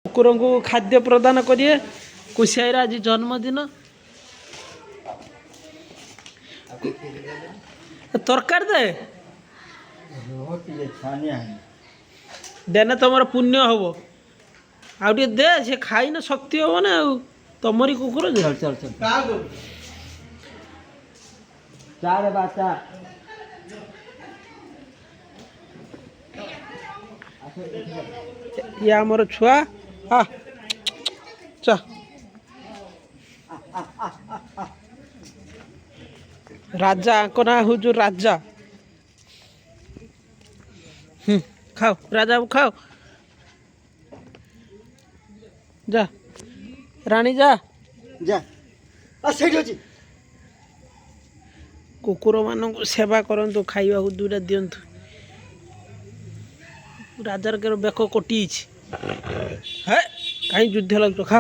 कुकुर को खाद्य प्रदान करिए। कुशियाईर आज जन्मदिन। तरकार दे देने तुम पुण्य हम आउे दे से खाई ना शक्ति हम ना तुमरी कुकुर चल चल चल चार बाचा ये आमर छुआ आ चा राजा को ना हूँ राजा। खाओ राजा को खाओ जा रानी जा जा कुकुर मान सेवा करंतु खाइबा को दुटा दिंतु। राजार के बेक कटी है कहीं युद्ध लग खा।